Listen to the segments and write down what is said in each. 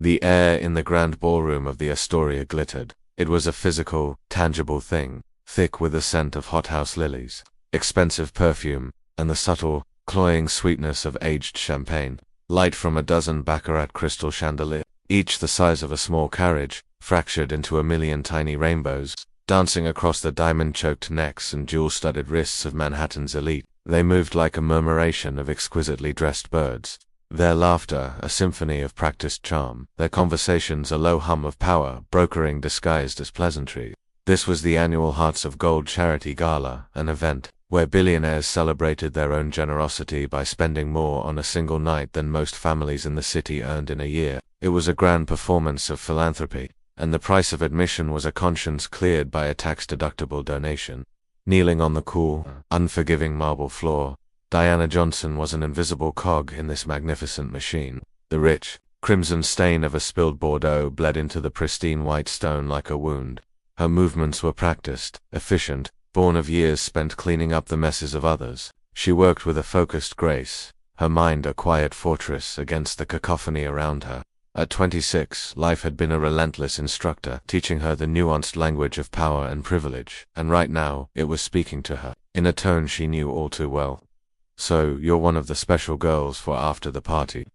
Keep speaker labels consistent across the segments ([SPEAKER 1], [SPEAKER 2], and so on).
[SPEAKER 1] The air in the grand ballroom of the Astoria glittered. It was a physical, tangible thing, thick with the scent of hothouse lilies, expensive perfume, and the subtle, cloying sweetness of aged champagne. Light from a dozen baccarat crystal chandeliers, each the size of a small carriage, fractured into a million tiny rainbows, dancing across the diamond-choked necks and jewel-studded wrists of Manhattan's elite. They moved like a murmuration of exquisitely dressed birds. Their laughter, a symphony of practiced charm. Their conversations, a low hum of power, brokering disguised as pleasantry. This was the annual Hearts of Gold charity gala, an event where billionaires celebrated their own generosity by spending more on a single night than most families in the city earned in a year. It was a grand performance of philanthropy, and the price of admission was a conscience cleared by a tax-deductible donation. Kneeling on the cool, unforgiving marble floor, Diana Johnson was an invisible cog in this magnificent machine. The rich, crimson stain of a spilled Bordeaux bled into the pristine white stone like a wound. Her movements were practiced, efficient, born of years spent cleaning up the messes of others. She worked with a focused grace, her mind a quiet fortress against the cacophony around her. At 26, life had been a relentless instructor, teaching her the nuanced language of power and privilege, and right now, it was speaking to her, in a tone she knew all too well. "So, you're one of the special girls for after the party?"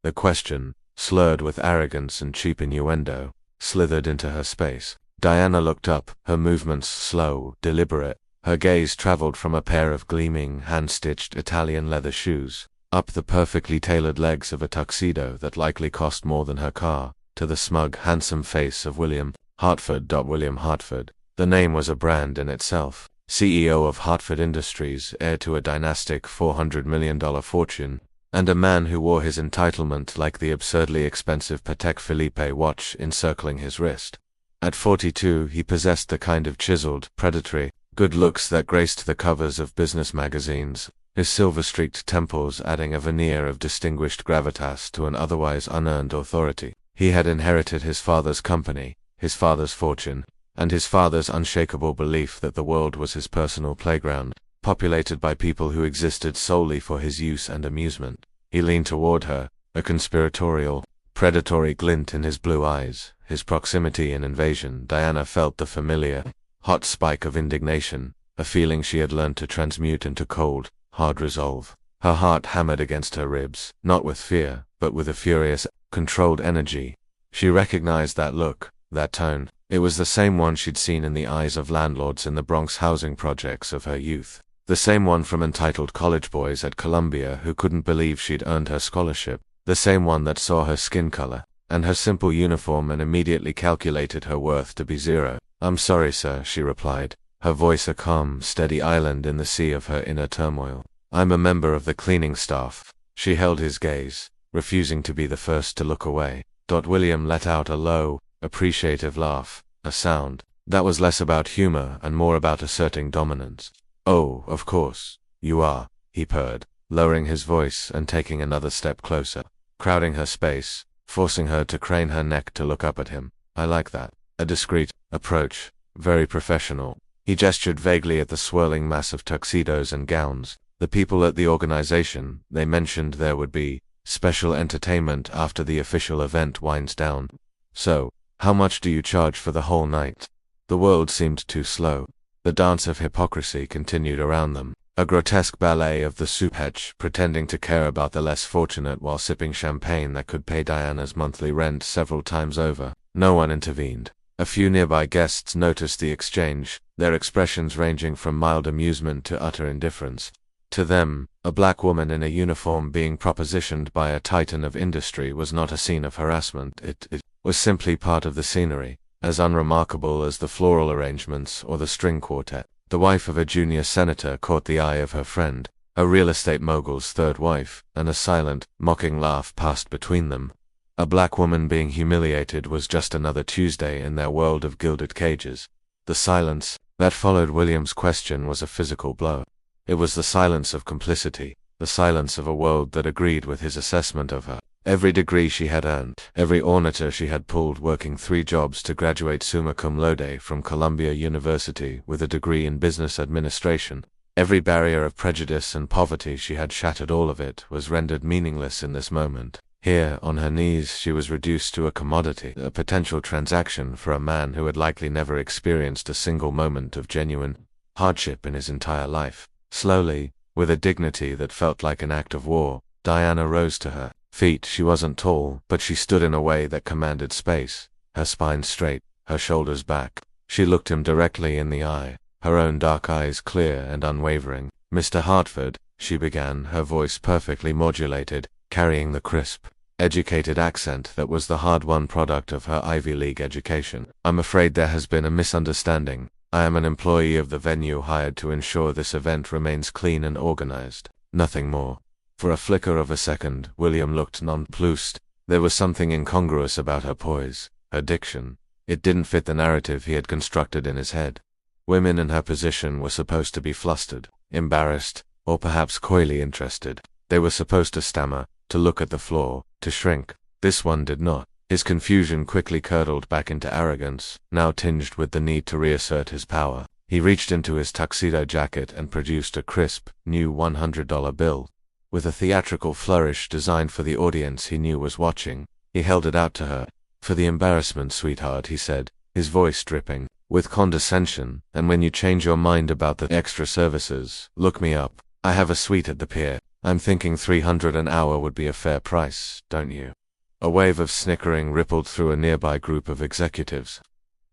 [SPEAKER 1] The question, slurred with arrogance and cheap innuendo, slithered into her space. Diana looked up, her movements slow, deliberate. Her gaze traveled from a pair of gleaming, hand-stitched Italian leather shoes, up the perfectly tailored legs of a tuxedo that likely cost more than her car, to the smug, handsome face of William Hartford. William Hartford. The name was a brand in itself. CEO of Hartford Industries, heir to a dynastic $400 million fortune, and a man who wore his entitlement like the absurdly expensive Patek Philippe watch encircling his wrist. At 42, he possessed the kind of chiseled, predatory, good looks that graced the covers of business magazines, his silver-streaked temples adding a veneer of distinguished gravitas to an otherwise unearned authority. He had inherited his father's company, his father's fortune, and his father's unshakable belief that the world was his personal playground, populated by people who existed solely for his use and amusement. He leaned toward her, a conspiratorial, predatory glint in his blue eyes. His proximity and invasion. Diana felt the familiar, hot spike of indignation, a feeling she had learned to transmute into cold, hard resolve. Her heart hammered against her ribs, not with fear, but with a furious, controlled energy. She recognized that look, that tone. It was the same one she'd seen in the eyes of landlords in the Bronx housing projects of her youth. The same one from entitled college boys at Columbia who couldn't believe she'd earned her scholarship. The same one that saw her skin color and her simple uniform and immediately calculated her worth to be zero. "I'm sorry, sir," she replied, her voice a calm, steady island in the sea of her inner turmoil. "I'm a member of the cleaning staff." She held his gaze, refusing to be the first to look away. William let out a low, appreciative laugh, a sound that was less about humor and more about asserting dominance. "Oh, of course, you are," he purred, lowering his voice and taking another step closer, crowding her space, forcing her to crane her neck to look up at him. "I like that. A discreet approach, very professional." He gestured vaguely at the swirling mass of tuxedos and gowns. "The people at the organization, they mentioned there would be special entertainment after the official event winds down. So, how much do you charge for the whole night?" The world seemed too slow. The dance of hypocrisy continued around them, a grotesque ballet of the soup-hedge pretending to care about the less fortunate while sipping champagne that could pay Diana's monthly rent several times over. No one intervened. A few nearby guests noticed the exchange, their expressions ranging from mild amusement to utter indifference. To them, a black woman in a uniform being propositioned by a titan of industry was not a scene of harassment. It was simply part of the scenery, as unremarkable as the floral arrangements or the string quartet. The wife of a junior senator caught the eye of her friend, a real estate mogul's third wife, and a silent, mocking laugh passed between them. A black woman being humiliated was just another Tuesday in their world of gilded cages. The silence that followed William's question was a physical blow. It was the silence of complicity, the silence of a world that agreed with his assessment of her. Every degree she had earned, every ornature she had pulled working 3 jobs to graduate summa cum laude from Columbia University with a degree in business administration, every barrier of prejudice and poverty she had shattered, all of it was rendered meaningless in this moment. Here, on her knees, she was reduced to a commodity, a potential transaction for a man who had likely never experienced a single moment of genuine hardship in his entire life. Slowly, with a dignity that felt like an act of war, Diana rose to her feet. She wasn't tall, but she stood in a way that commanded space, her spine straight, her shoulders back. She looked him directly in the eye, her own dark eyes clear and unwavering. "Mr. Hartford," she began, her voice perfectly modulated, carrying the crisp, educated accent that was the hard-won product of her Ivy League education. "I'm afraid there has been a misunderstanding. I am an employee of the venue hired to ensure this event remains clean and organized. Nothing more." For a flicker of a second, William looked nonplussed. There was something incongruous about her poise, her diction. It didn't fit the narrative he had constructed in his head. Women in her position were supposed to be flustered, embarrassed, or perhaps coyly interested. They were supposed to stammer, to look at the floor, to shrink. This one did not. His confusion quickly curdled back into arrogance, now tinged with the need to reassert his power. He reached into his tuxedo jacket and produced a crisp, new $100 bill. With a theatrical flourish designed for the audience he knew was watching, he held it out to her. "For the embarrassment, sweetheart," he said, his voice dripping with condescension, "and when you change your mind about the extra services, look me up. I have a suite at the pier. I'm thinking $300 an hour would be a fair price, don't you?" A wave of snickering rippled through a nearby group of executives.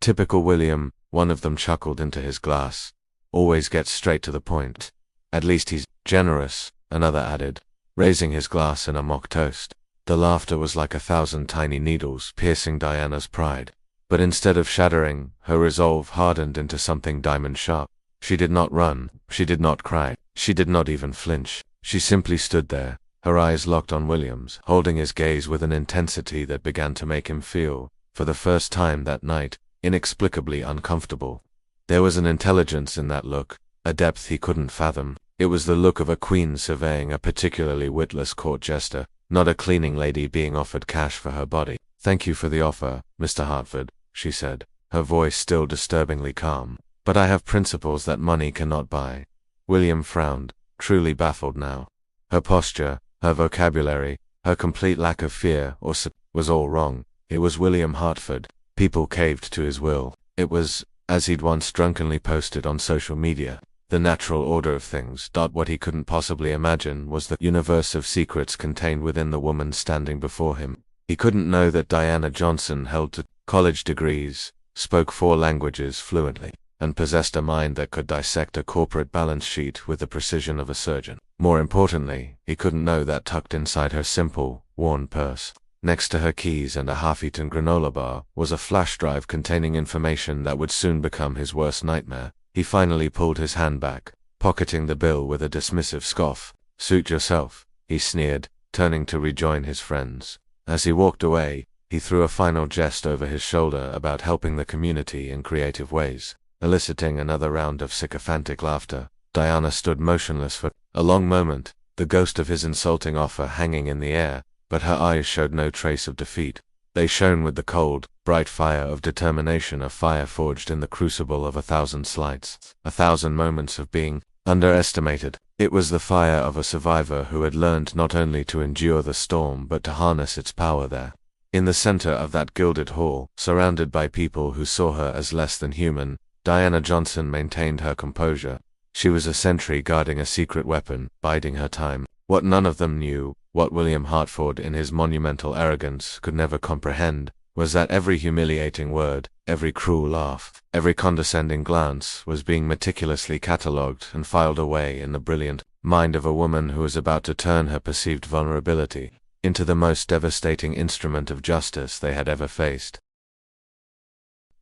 [SPEAKER 1] "Typical William," one of them chuckled into his glass. "Always gets straight to the point. At least he's generous," another added, raising his glass in a mock toast. The laughter was like 1,000 tiny needles piercing Diana's pride. But instead of shattering, her resolve hardened into something diamond-sharp. She did not run, she did not cry, she did not even flinch. She simply stood there, her eyes locked on William's, holding his gaze with an intensity that began to make him feel, for the first time that night, inexplicably uncomfortable. There was an intelligence in that look, a depth he couldn't fathom. It was the look of a queen surveying a particularly witless court jester, not a cleaning lady being offered cash for her body. "Thank you for the offer, Mr. Hartford," she said, her voice still disturbingly calm. "But I have principles that money cannot buy." William frowned, truly baffled now. Her posture, her vocabulary, her complete lack of fear was all wrong. It was William Hartford. People caved to his will. It was, as he'd once drunkenly posted on social media, the natural order of things. What he couldn't possibly imagine was the universe of secrets contained within the woman standing before him. He couldn't know that Diana Johnson held 2 college degrees, spoke 4 languages fluently, and possessed a mind that could dissect a corporate balance sheet with the precision of a surgeon. More importantly, he couldn't know that tucked inside her simple, worn purse, next to her keys and a half-eaten granola bar, was a flash drive containing information that would soon become his worst nightmare. He finally pulled his hand back, pocketing the bill with a dismissive scoff. "Suit yourself," he sneered, turning to rejoin his friends. As he walked away, he threw a final jest over his shoulder about helping the community in creative ways, eliciting another round of sycophantic laughter. Diana stood motionless for a long moment, the ghost of his insulting offer hanging in the air, but her eyes showed no trace of defeat. They shone with the cold, bright fire of determination, a fire forged in the crucible of 1,000 slights, 1,000 moments of being underestimated. It was the fire of a survivor who had learned not only to endure the storm but to harness its power there. In the center of that gilded hall, surrounded by people who saw her as less than human, Diana Johnson maintained her composure. She was a sentry guarding a secret weapon, biding her time. What none of them knew, what William Hartford in his monumental arrogance could never comprehend, was that every humiliating word, every cruel laugh, every condescending glance was being meticulously catalogued and filed away in the brilliant mind of a woman who was about to turn her perceived vulnerability into the most devastating instrument of justice they had ever faced.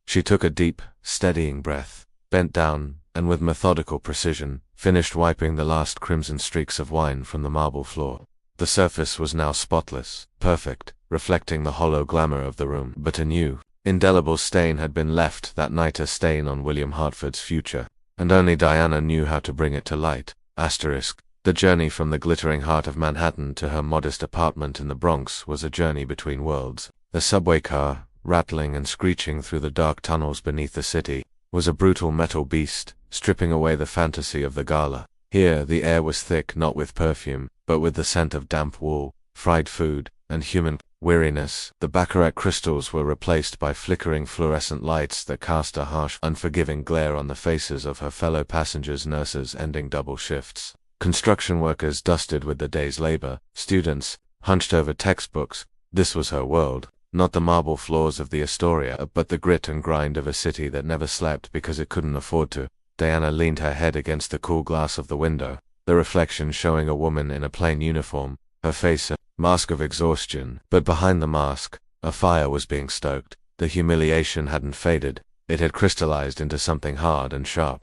[SPEAKER 1] She took a deep, steadying breath, bent down, and with methodical precision, finished wiping the last crimson streaks of wine from the marble floor. The surface was now spotless, perfect, reflecting the hollow glamour of the room, but a new, indelible stain had been left that night, a stain on William Hartford's future, and only Diana knew how to bring it to light. The journey from the glittering heart of Manhattan to her modest apartment in the Bronx was a journey between worlds. The subway car, rattling and screeching through the dark tunnels beneath the city, was a brutal metal beast, stripping away the fantasy of the gala. Here, the air was thick not with perfume, but with the scent of damp wool, fried food, and human weariness. The baccarat crystals were replaced by flickering fluorescent lights that cast a harsh, unforgiving glare on the faces of her fellow passengers, nurses ending double shifts, construction workers dusted with the day's labor, students hunched over textbooks. This was her world. Not the marble floors of the Astoria, but the grit and grind of a city that never slept because it couldn't afford to. Diana leaned her head against the cool glass of the window, the reflection showing a woman in a plain uniform, her face a mask of exhaustion. But behind the mask, a fire was being stoked. The humiliation hadn't faded, it had crystallized into something hard and sharp.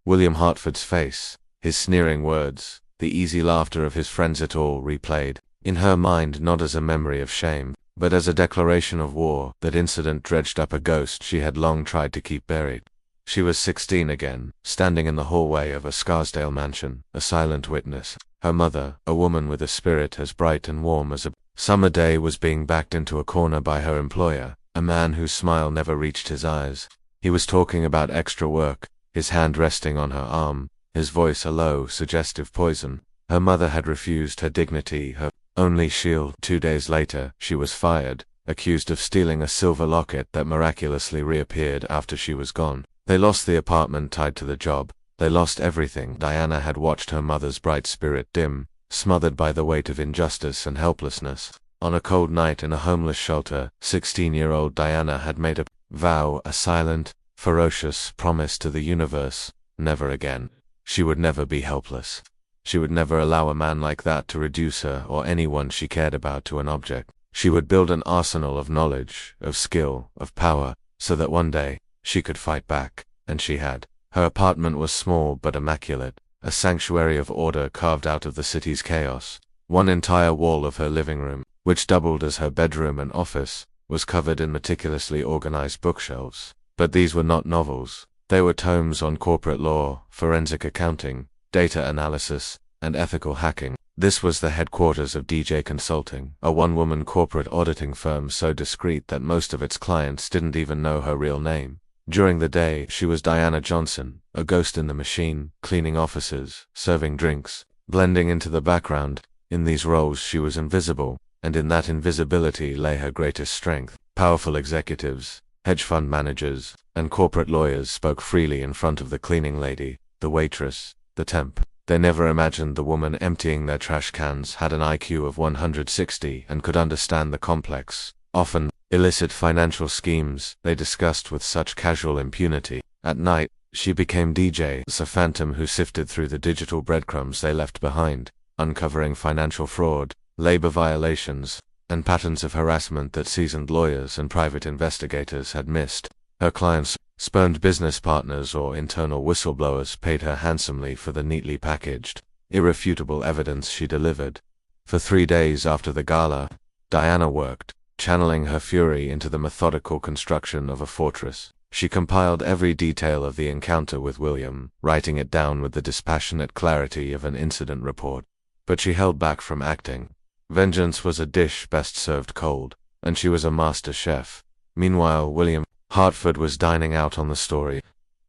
[SPEAKER 1] William Hartford's face, his sneering words, the easy laughter of his friends, it all replayed in her mind, not as a memory of shame, but as a declaration of war. That incident dredged up a ghost she had long tried to keep buried. She was 16 again, standing in the hallway of a Scarsdale mansion, a silent witness. Her mother, a woman with a spirit as bright and warm as a summer day, was being backed into a corner by her employer, a man whose smile never reached his eyes. He was talking about extra work, his hand resting on her arm, his voice a low, suggestive poison. Her mother had refused her dignity, her only shield. 2 days later, she was fired, accused of stealing a silver locket that miraculously reappeared after she was gone. They lost the apartment tied to the job. They lost everything. Diana had watched her mother's bright spirit dim, smothered by the weight of injustice and helplessness. On a cold night in a homeless shelter, 16-year-old Diana had made a vow, a silent, ferocious promise to the universe: never again. She would never be helpless. She would never allow a man like that to reduce her or anyone she cared about to an object. She would build an arsenal of knowledge, of skill, of power, so that one day she could fight back, and she had. Her apartment was small but immaculate, a sanctuary of order carved out of the city's chaos. One entire wall of her living room, which doubled as her bedroom and office, was covered in meticulously organized bookshelves. But these were not novels. They were tomes on corporate law, forensic accounting, data analysis, and ethical hacking. This was the headquarters of DJ Consulting, a one-woman corporate auditing firm so discreet that most of its clients didn't even know her real name. During the day, she was Diana Johnson, a ghost in the machine, cleaning offices, serving drinks, blending into the background. In these roles she was invisible, and in that invisibility lay her greatest strength. Powerful executives, hedge fund managers, and corporate lawyers spoke freely in front of the cleaning lady, the waitress, the temp. They never imagined the woman emptying their trash cans had an IQ of 160 and could understand the complex, often illicit financial schemes they discussed with such casual impunity. At night, she became DJ, a phantom who sifted through the digital breadcrumbs they left behind, uncovering financial fraud, labor violations, and patterns of harassment that seasoned lawyers and private investigators had missed. Her clients, spurned business partners or internal whistleblowers, paid her handsomely for the neatly packaged, irrefutable evidence she delivered. For 3 days after the gala, Diana worked, channeling her fury into the methodical construction of a fortress. She compiled every detail of the encounter with William, writing it down with the dispassionate clarity of an incident report. But she held back from acting. Vengeance was a dish best served cold, and she was a master chef. Meanwhile, William Hartford was dining out on the story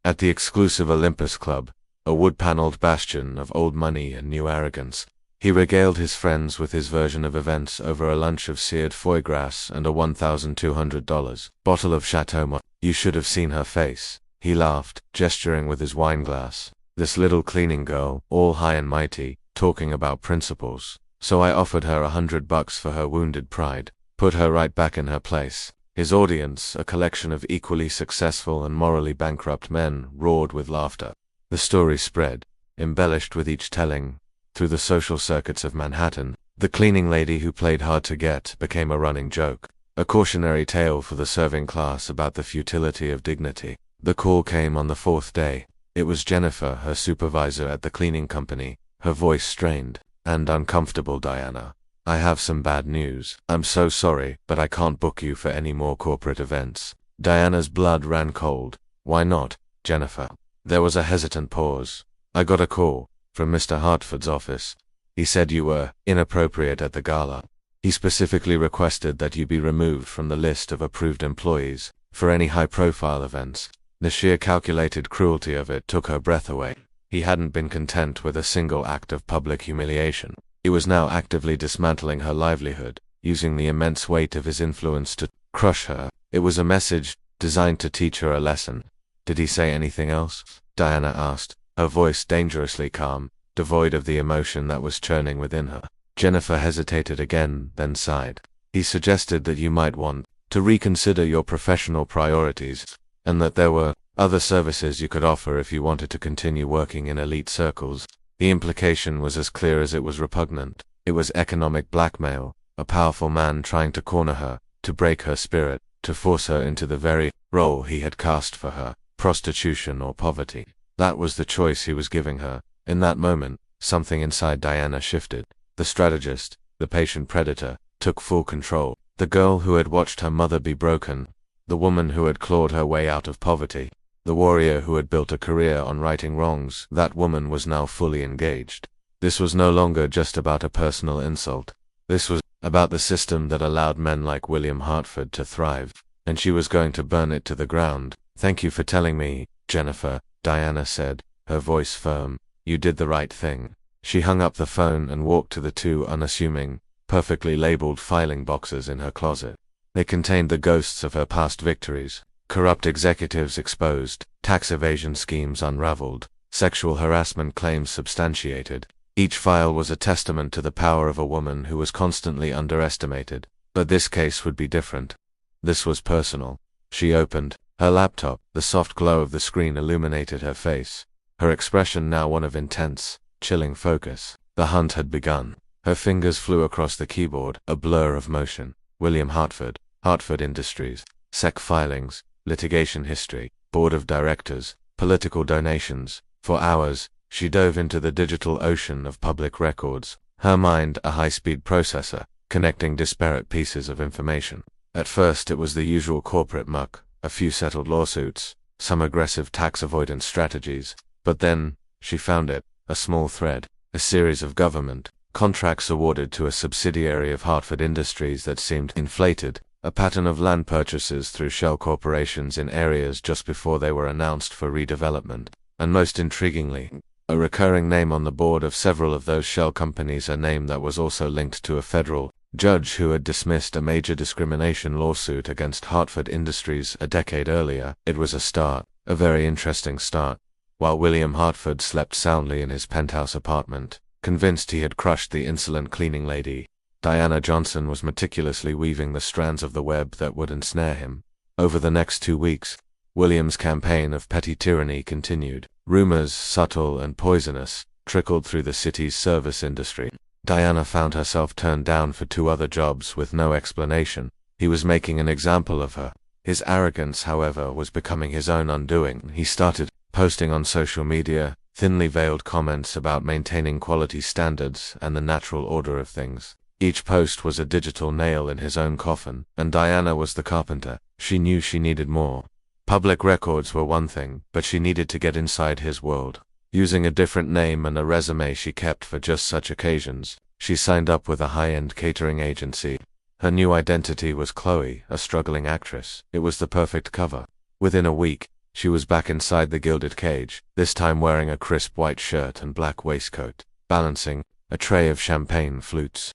[SPEAKER 1] at the exclusive Olympus Club, a wood-paneled bastion of old money and new arrogance. He regaled his friends with his version of events over a lunch of seared foie gras and a $1,200 bottle of Chateau Mont. You should have seen her face. He laughed, gesturing with his wine glass. This little cleaning girl, all high and mighty, talking about principles. So I offered her $100 for her wounded pride. Put her right back in her place. His audience, a collection of equally successful and morally bankrupt men, roared with laughter. The story spread, embellished with each telling, through the social circuits of Manhattan. The cleaning lady who played hard to get became a running joke, a cautionary tale for the serving class about the futility of dignity. The call came on the 4th day. It was Jennifer, her supervisor at the cleaning company, her voice strained and uncomfortable. Diana, I have some bad news. I'm so sorry, but I can't book you for any more corporate events. Diana's blood ran cold. Why not, Jennifer? There was a hesitant pause. I got a call from Mr. Hartford's office. He said you were inappropriate at the gala. He specifically requested that you be removed from the list of approved employees for any high-profile events. The sheer calculated cruelty of it took her breath away. He hadn't been content with a single act of public humiliation. He was now actively dismantling her livelihood. using the immense weight of his influence to crush her. It was a message designed to teach her a lesson. Did he say anything else? Diana asked, her voice dangerously calm, devoid of the emotion that was churning within her. Jennifer hesitated again, then sighed. He suggested that you might want to reconsider your professional priorities, and that there were other services you could offer if you wanted to continue working in elite circles. The implication was as clear as it was repugnant. It was economic blackmail, a powerful man trying to corner her, to break her spirit, to force her into the very role he had cast for her, prostitution or poverty. That was the choice he was giving her. In that moment, something inside Diana shifted. The strategist, the patient predator, took full control. The girl who had watched her mother be broken, the woman who had clawed her way out of poverty, the warrior who had built a career on righting wrongs, that woman was now fully engaged. This was no longer just about a personal insult. This was about the system that allowed men like William Hartford to thrive, and she was going to burn it to the ground. Thank you for telling me, Jennifer, Diana said, her voice firm. You did the right thing. She hung up the phone and walked to the two unassuming, perfectly labeled filing boxes in her closet. They contained the ghosts of her past victories. Corrupt executives exposed, tax evasion schemes unraveled, sexual harassment claims substantiated. Each file was a testament to the power of a woman who was constantly underestimated. But this case would be different. This was personal. She opened her laptop. The soft glow of the screen illuminated her face, her expression now one of intense, chilling focus. The hunt had begun. Her fingers flew across the keyboard, a blur of motion. William Hartford, Hartford Industries, SEC filings, litigation history, board of directors, political donations. For hours, she dove into the digital ocean of public records, her mind a high-speed processor, connecting disparate pieces of information. At first it was the usual corporate muck, a few settled lawsuits, some aggressive tax avoidance strategies. But then, she found it, a small thread, a series of government contracts awarded to a subsidiary of Hartford Industries that seemed inflated, a pattern of land purchases through shell corporations in areas just before they were announced for redevelopment, and most intriguingly, a recurring name on the board of several of those shell companies, a name that was also linked to a federal judge who had dismissed a major discrimination lawsuit against Hartford Industries a decade earlier. It was a start, a very interesting start. While William Hartford slept soundly in his penthouse apartment, convinced he had crushed the insolent cleaning lady, Diana Johnson was meticulously weaving the strands of the web that would ensnare him. Over the next 2 weeks, William's campaign of petty tyranny continued. Rumors, subtle and poisonous, trickled through the city's service industry. Diana found herself turned down for 2 other jobs with no explanation. He was making an example of her. His arrogance, however, was becoming his own undoing. He started posting on social media thinly veiled comments about maintaining quality standards and the natural order of things. Each post was a digital nail in his own coffin, and Diana was the carpenter. She knew she needed more. Public records were one thing, but she needed to get inside his world. Using a different name and a resume she kept for just such occasions, she signed up with a high-end catering agency. Her new identity was Chloe, a struggling actress. It was the perfect cover. Within a week, she was back inside the gilded cage, this time wearing a crisp white shirt and black waistcoat, balancing a tray of champagne flutes.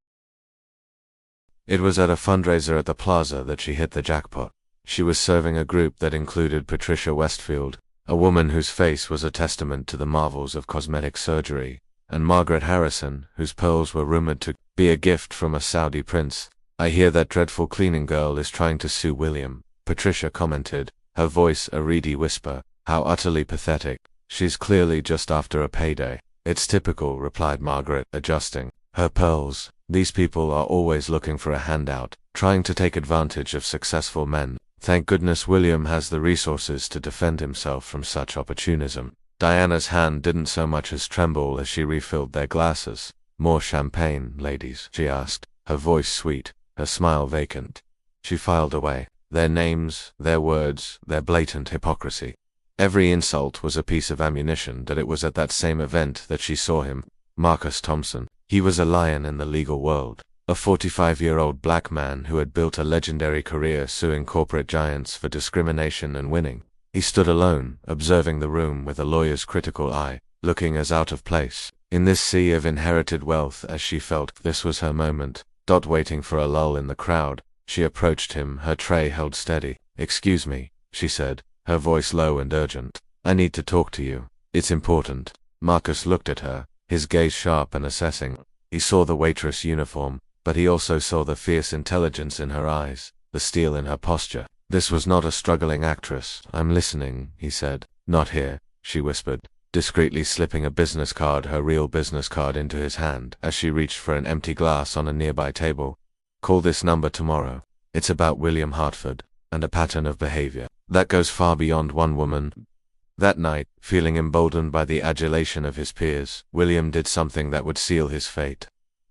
[SPEAKER 1] It was at a fundraiser at the plaza that she hit the jackpot. She was serving a group that included Patricia Westfield, a woman whose face was a testament to the marvels of cosmetic surgery, and Margaret Harrison, whose pearls were rumored to be a gift from a Saudi prince. "I hear that dreadful cleaning girl is trying to sue William," Patricia commented, her voice a reedy whisper. "How utterly pathetic. She's clearly just after a payday." "It's typical," replied Margaret, adjusting her pearls. "These people are always looking for a handout, trying to take advantage of successful men. Thank goodness William has the resources to defend himself from such opportunism." Diana's hand didn't so much as tremble as she refilled their glasses. "More champagne, ladies?" she asked, her voice sweet, her smile vacant. She filed away. Their names, their words, their blatant hypocrisy. Every insult was a piece of ammunition. That it was at that same event that she saw him, Marcus Thompson. He was a lion in the legal world, a 45-year-old black man who had built a legendary career suing corporate giants for discrimination and winning. He stood alone, observing the room with a lawyer's critical eye, looking as out of place in this sea of inherited wealth as she felt. This was her moment. Waiting for a lull in the crowd, she approached him, her tray held steady. "Excuse me," she said, her voice low and urgent. "I need to talk to you. It's important." Marcus looked at her, his gaze sharp and assessing. He saw the waitress uniform, but he also saw the fierce intelligence in her eyes, the steel in her posture. This was not a struggling actress. "I'm listening," he said. "Not here," she whispered, discreetly slipping a business card, her real business card, into his hand as she reached for an empty glass on a nearby table. "Call this number tomorrow. It's about William Hartford, and a pattern of behavior that goes far beyond one woman." That night, feeling emboldened by the adulation of his peers, William did something that would seal his fate.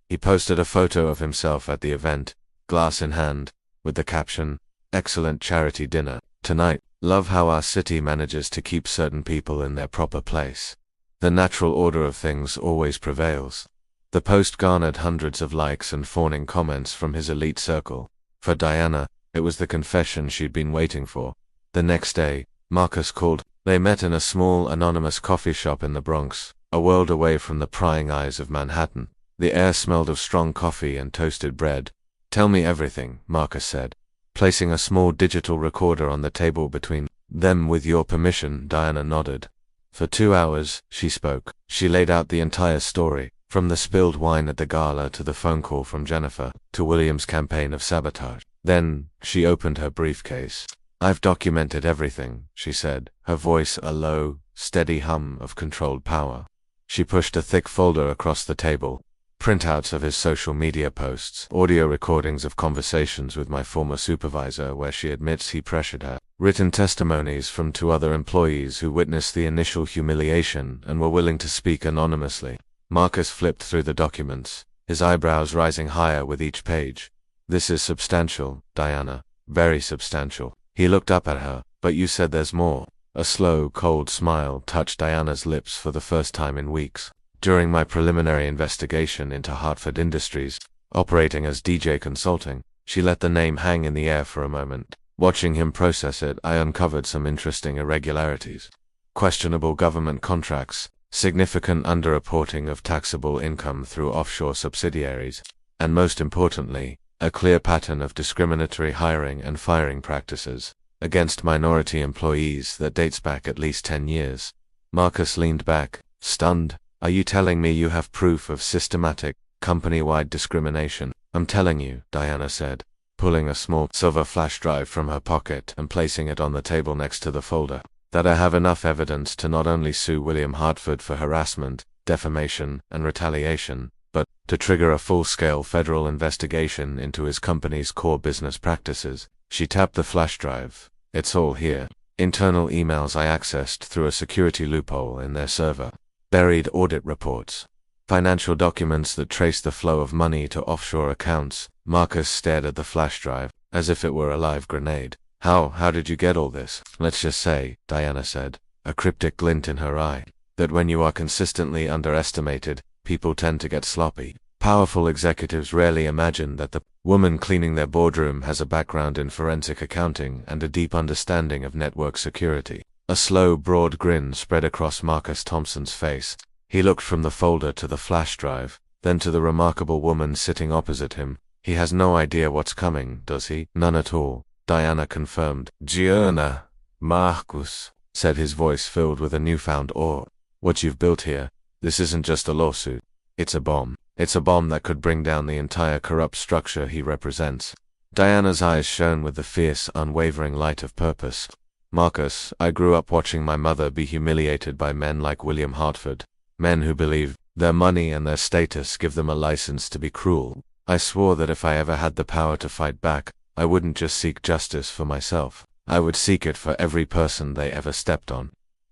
[SPEAKER 1] He posted a photo of himself at the event, glass in hand, with the caption, "Excellent charity dinner tonight. Love how our city manages to keep certain people in their proper place. The natural order of things always prevails." The post garnered hundreds of likes and fawning comments from his elite circle. For Diana, it was the confession she'd been waiting for. The next day, Marcus called. They met in a small, anonymous coffee shop in the Bronx, a world away from the prying eyes of Manhattan. The air smelled of strong coffee and toasted bread. "Tell me everything," Marcus said, placing a small digital recorder on the table between them. "With your permission," Diana nodded. For 2 hours, she spoke. She laid out the entire story, from the spilled wine at the gala to the phone call from Jennifer, to William's campaign of sabotage. Then, she opened her briefcase. "I've documented everything," she said, her voice a low, steady hum of controlled power. She pushed a thick folder across the table. "Printouts of his social media posts, audio recordings of conversations with my former supervisor where she admits he pressured her, written testimonies from 2 other employees who witnessed the initial humiliation and were willing to speak anonymously." Marcus flipped through the documents, his eyebrows rising higher with each page. "This is substantial, Diana. Very substantial." He looked up at her. "But you said there's more." A slow, cold smile touched Diana's lips for the first time in weeks. "During my preliminary investigation into Hartford Industries, operating as DJ Consulting," she let the name hang in the air for a moment. "Watching him process it, I uncovered some interesting irregularities. Questionable government contracts, significant underreporting of taxable income through offshore subsidiaries, and most importantly, a clear pattern of discriminatory hiring and firing practices against minority employees that dates back at least 10 years. Marcus leaned back, stunned. "Are you telling me you have proof of systematic, company-wide discrimination?" "I'm telling you," Diana said, pulling a small silver flash drive from her pocket and placing it on the table next to the folder, "that I have enough evidence to not only sue William Hartford for harassment, defamation, and retaliation, but to trigger a full-scale federal investigation into his company's core business practices." She tapped the flash drive. "It's all here. Internal emails I accessed through a security loophole in their server. Buried audit reports. Financial documents that trace the flow of money to offshore accounts." Marcus stared at the flash drive, as if it were a live grenade. How did you get all this?" "Let's just say," Diana said, a cryptic glint in her eye, "that when you are consistently underestimated, people tend to get sloppy. Powerful executives rarely imagine that the woman cleaning their boardroom has a background in forensic accounting and a deep understanding of network security." A slow, broad grin spread across Marcus Thompson's face. He looked from the folder to the flash drive, then to the remarkable woman sitting opposite him. "He has no idea what's coming, does he?" "None at all," Diana confirmed. "Gianna, Marcus," said his voice filled with a newfound awe. "What you've built here, this isn't just a lawsuit. It's a bomb. It's a bomb that could bring down the entire corrupt structure he represents." Diana's eyes shone with the fierce, unwavering light of purpose. "Marcus, I grew up watching my mother be humiliated by men like William Hartford, men who believe their money and their status give them a license to be cruel. I swore that if I ever had the power to fight back, I wouldn't just seek justice for myself. I would seek it for every person they ever stepped on."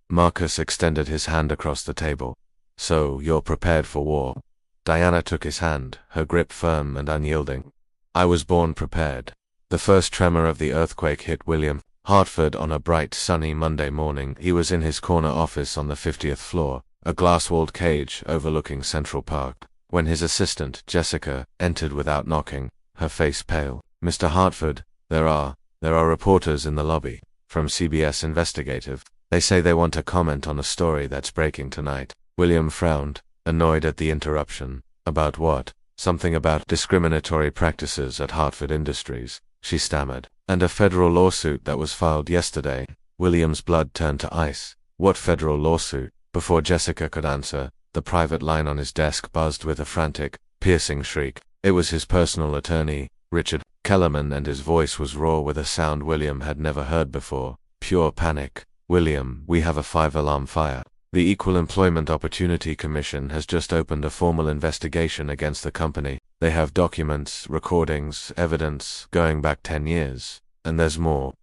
[SPEAKER 1] Marcus extended his hand across the table. "So, you're prepared for war?" Diana took his hand, her grip firm and unyielding. "I was born prepared." The first tremor of the earthquake hit William Hartford on a bright, sunny Monday morning. He was in his corner office on the 50th floor, a glass-walled cage overlooking Central Park, when his assistant, Jessica, entered without knocking, her face pale. "Mr. Hartford, there are reporters in the lobby, from CBS Investigative. They say they want to comment on a story that's breaking tonight." William frowned, annoyed at the interruption. "About what?" Something about discriminatory practices at Hartford Industries, she stammered. And a federal lawsuit that was filed yesterday. William's blood turned to ice. What federal lawsuit? Before Jessica could answer, the private line on his desk buzzed with a frantic, piercing shriek. It was his personal attorney, Richard Kellerman, and his voice was raw with a sound William had never heard before. Pure panic. William, we have a 5-alarm fire. The Equal Employment Opportunity Commission has just opened a formal investigation against the company. They have documents, recordings, evidence, going back 10 years. And there's more.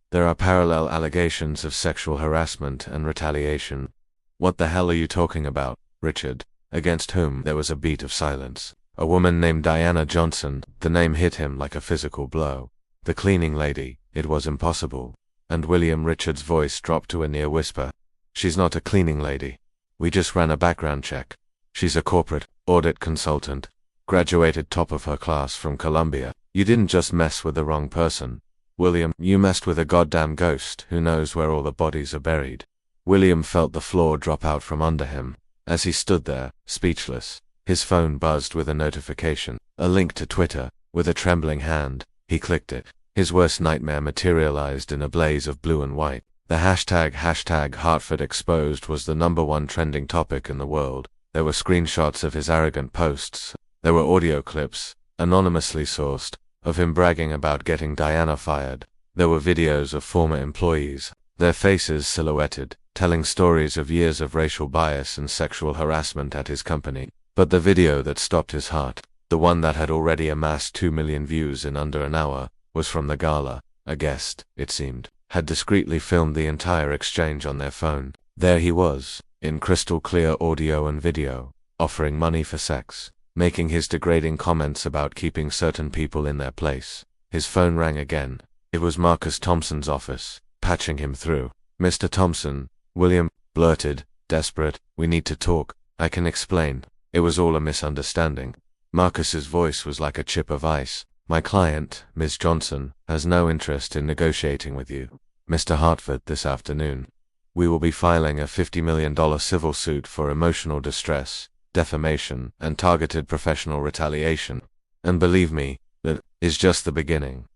[SPEAKER 1] There are parallel allegations of sexual harassment and retaliation. What the hell are you talking about, Richard? Against whom? There was a beat of silence. A woman named Diana Johnson. The name hit him like a physical blow. The cleaning lady. It was impossible. And William Richard's voice dropped to a near whisper. She's not a cleaning lady. We just ran a background check. She's a corporate audit consultant. Graduated top of her class from Columbia. You didn't just mess with the wrong person. William, you messed with a goddamn ghost who knows where all the bodies are buried. William felt the floor drop out from under him. As he stood there, speechless, his phone buzzed with a notification, a link to Twitter. With a trembling hand, he clicked it. His worst nightmare materialized in a blaze of blue and white. The hashtag Hartford Exposed was the #1 trending topic in the world. There were screenshots of his arrogant posts. There were audio clips, anonymously sourced, of him bragging about getting Diana fired. There were videos of former employees, their faces silhouetted, telling stories of years of racial bias and sexual harassment at his company. But the video that stopped his heart, the one that had already amassed 2 million views in under an hour, was from the gala. A guest, it seemed, had discreetly filmed the entire exchange on their phone. There he was, in crystal clear audio and video, offering money for sex, making his degrading comments about keeping certain people in their place. His phone rang again. It was Marcus Thompson's office, patching him through. Mr. Thompson, William blurted, desperate, we need to talk. I can explain. It was all a misunderstanding. Marcus's voice was like a chip of ice. My client, Ms. Johnson, has no interest in negotiating with you, Mr. Hartford, this afternoon. We will be filing a $50 million civil suit for emotional distress, defamation, and targeted professional retaliation. And believe me, that is just the beginning.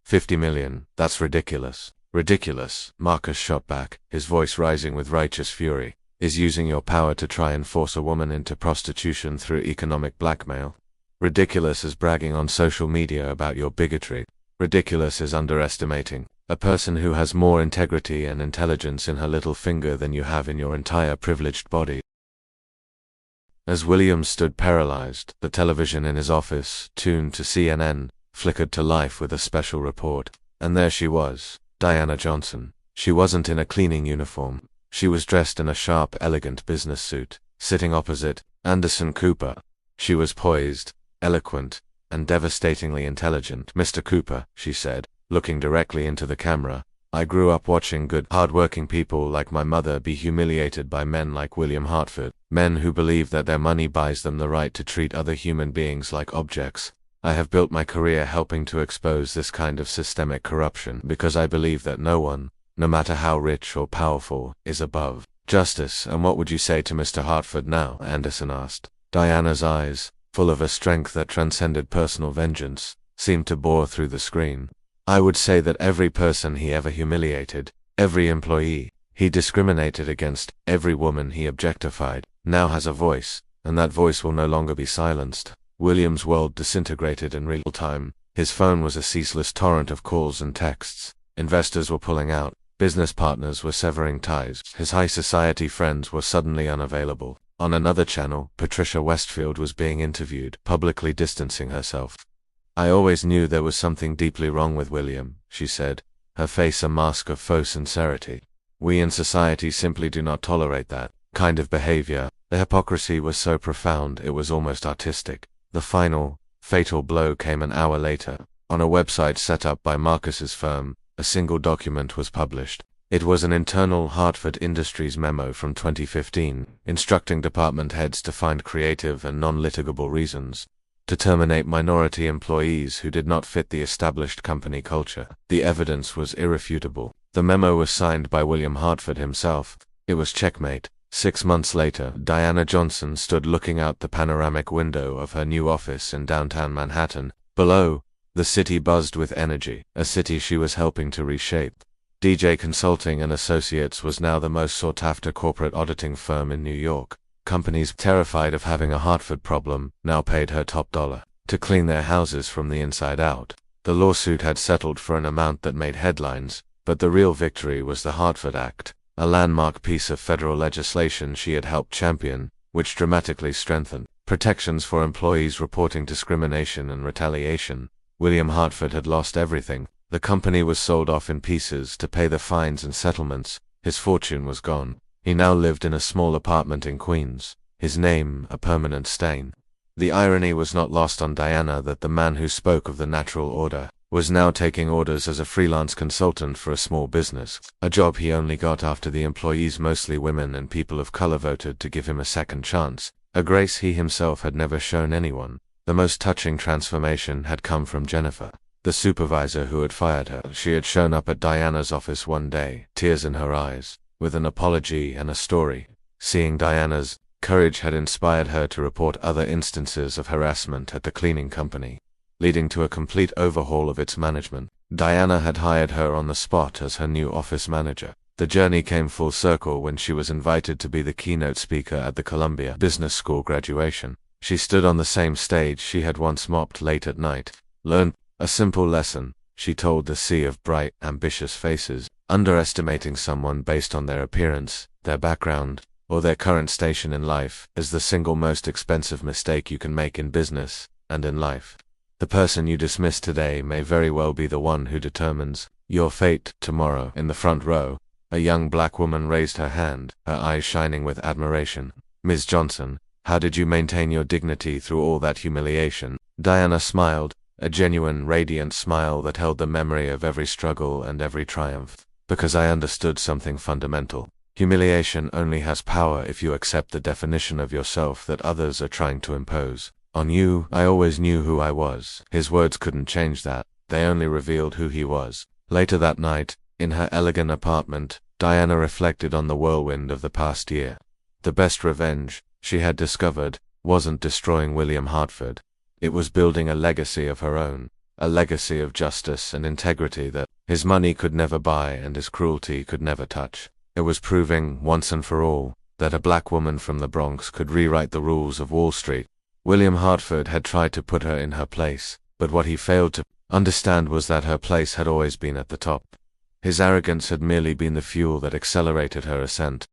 [SPEAKER 1] 50 million, that's ridiculous. Ridiculous, Marcus shot back, his voice rising with righteous fury. Is using your power to try and force a woman into prostitution through economic blackmail. Ridiculous as bragging on social media about your bigotry. Ridiculous as underestimating a person who has more integrity and intelligence in her little finger than you have in your entire privileged body. As William stood paralyzed, the television in his office, tuned to CNN, flickered to life with a special report. And there she was, Diana Johnson. She wasn't in a cleaning uniform. She was dressed in a sharp, elegant business suit, sitting opposite Anderson Cooper. She was poised, eloquent, and devastatingly intelligent. Mr. Cooper, she said, looking directly into the camera, I grew up watching good, hard-working people like my mother be humiliated by men like William Hartford, men who believe that their money buys them the right to treat other human beings like objects. I have built my career helping to expose this kind of systemic corruption because I believe that no one, no matter how rich or powerful, is above justice. And what would you say to Mr. Hartford now? Anderson asked. Diana's eyes, full of a strength that transcended personal vengeance, seemed to bore through the screen. I would say that every person he ever humiliated, every employee he discriminated against, every woman he objectified, now has a voice, and that voice will no longer be silenced. William's world disintegrated in real time. His phone was a ceaseless torrent of calls and texts. Investors were pulling out. Business partners were severing ties. His high society friends were suddenly unavailable. On another channel, Patricia Westfield was being interviewed, publicly distancing herself. I always knew there was something deeply wrong with William, she said, her face a mask of faux sincerity. We in society simply do not tolerate that kind of behavior. The hypocrisy was so profound it was almost artistic. The final, fatal blow came an hour later. On a website set up by Marcus's firm, a single document was published. It was an internal Hartford Industries memo from 2015, instructing department heads to find creative and non-litigable reasons to terminate minority employees who did not fit the established company culture. The evidence was irrefutable. The memo was signed by William Hartford himself. It was checkmate. 6 months later, Diana Johnson stood looking out the panoramic window of her new office in downtown Manhattan. Below, the city buzzed with energy, a city she was helping to reshape. DJ Consulting and Associates was now the most sought-after corporate auditing firm in New York. Companies terrified of having a Hartford problem now paid her top dollar to clean their houses from the inside out. The lawsuit had settled for an amount that made headlines, but the real victory was the Hartford Act, a landmark piece of federal legislation she had helped champion, which dramatically strengthened protections for employees reporting discrimination and retaliation. William Hartford had lost everything. The company was sold off in pieces to pay the fines and settlements. His fortune was gone. He now lived in a small apartment in Queens, his name a permanent stain. The irony was not lost on Diana that the man who spoke of the natural order was now taking orders as a freelance consultant for a small business, a job he only got after the employees, mostly women and people of color, voted to give him a second chance, a grace he himself had never shown anyone. The most touching transformation had come from Jennifer, the supervisor who had fired her. She had shown up at Diana's office one day, tears in her eyes, with an apology and a story. Seeing Diana's courage had inspired her to report other instances of harassment at the cleaning company, leading to a complete overhaul of its management. Diana had hired her on the spot as her new office manager. The journey came full circle when she was invited to be the keynote speaker at the Columbia Business School graduation. She stood on the same stage she had once mopped late at night. Learned a simple lesson, she told the sea of bright, ambitious faces. Underestimating someone based on their appearance, their background, or their current station in life is the single most expensive mistake you can make in business and in life. The person you dismiss today may very well be the one who determines your fate tomorrow. In the front row, a young black woman raised her hand, her eyes shining with admiration. "Ms. Johnson, how did you maintain your dignity through all that humiliation?" Diana smiled, a genuine, radiant smile that held the memory of every struggle and every triumph. "Because I understood something fundamental. Humiliation only has power if you accept the definition of yourself that others are trying to impose on you. I always knew who I was." His words couldn't change that. They only revealed who he was. Later that night, in her elegant apartment, Diana reflected on the whirlwind of the past year. The best revenge, she had discovered, wasn't destroying William Hartford. It was building a legacy of her own, a legacy of justice and integrity that his money could never buy and his cruelty could never touch. It was proving, once and for all, that a black woman from the Bronx could rewrite the rules of Wall Street. William Hartford had tried to put her in her place, but what he failed to understand was that her place had always been at the top. His arrogance had merely been the fuel that accelerated her ascent.